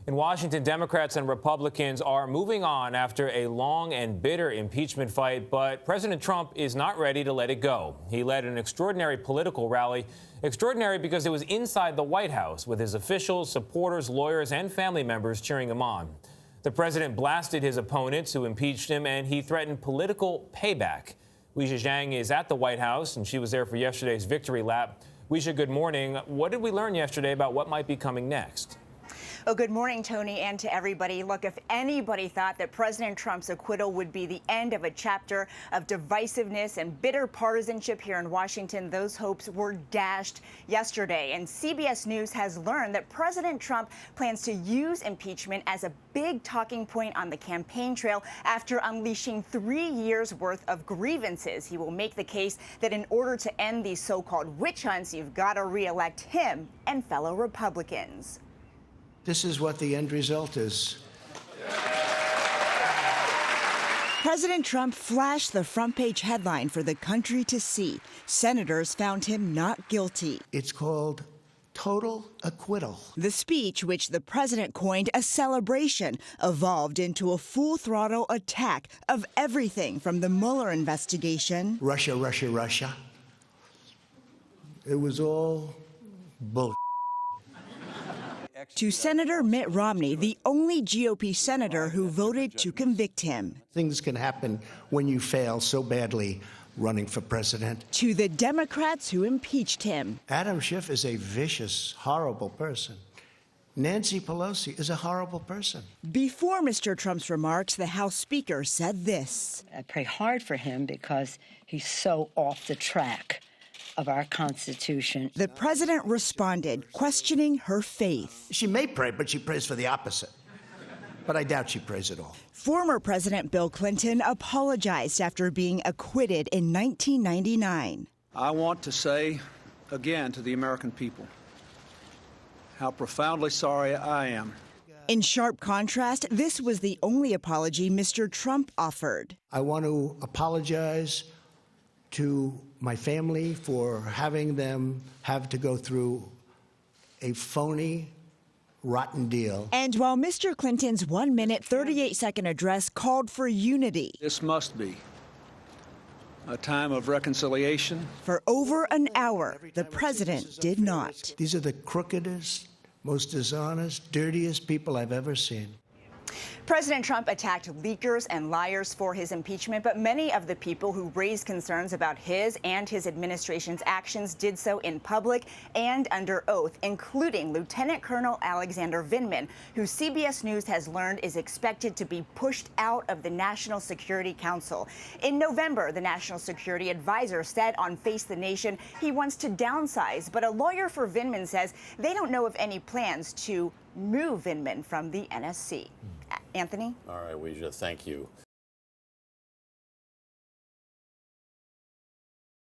In Washington, Democrats and Republicans are moving on after a long and bitter impeachment fight, but President Trump is not ready to let it go. He led an extraordinary political rally, extraordinary because it was inside the White House, with his officials, supporters, lawyers, and family members cheering him on. The president blasted his opponents who impeached him, and he threatened political payback. Weijia Jiang is at the White House, and she was there for yesterday's victory lap. Weijia, good morning. What did we learn yesterday about what might be coming next? Oh, good morning, Tony, and to everybody. Look, if anybody thought that President Trump's acquittal would be the end of a chapter of divisiveness and bitter partisanship here in Washington, those hopes were dashed yesterday. And CBS News has learned that President Trump plans to use impeachment as a big talking point on the campaign trail after unleashing 3 years' worth of grievances. He will make the case that in order to end these so-called witch hunts, you've got to re-elect him and fellow Republicans. This is what the end result is. President Trump flashed the front page headline for the country to see. Senators found him not guilty. It's called total acquittal. The speech, which the president coined a celebration, evolved into a full-throttle attack of everything from the Mueller investigation. Russia, Russia, Russia. It was all bull. To Senator Mitt Romney, the only GOP senator who voted to convict him. Things can happen when you fail so badly running for president. To the Democrats who impeached him. Adam Schiff is a vicious, horrible person. Nancy Pelosi is a horrible person. Before Mr. Trump's remarks, the House Speaker said this. I pray hard for him because he's so off the track of our Constitution. The president responded, questioning her faith. She may pray, but she prays for the opposite. But I doubt she prays at all. Former President Bill Clinton apologized after being acquitted in 1999. I want to say again to the American people how profoundly sorry I am. In sharp contrast, this was the only apology Mr. Trump offered. I want to apologize to my family for having them have to go through a phony, rotten deal. And while Mr. Clinton's 1-minute, 38-second address called for unity. This must be a time of reconciliation. For over an hour, the president did not. These are the crookedest, most dishonest, dirtiest people I've ever seen. President Trump attacked leakers and liars for his impeachment, but many of the people who raised concerns about his and his administration's actions did so in public and under oath, including Lieutenant Colonel Alexander Vindman, who CBS News has learned is expected to be pushed out of the National Security Council. In November, the National Security Advisor said on Face the Nation he wants to downsize, but a lawyer for Vindman says they don't know of any plans to move Vindman from the NSC. Anthony? All right, Weijia, thank you.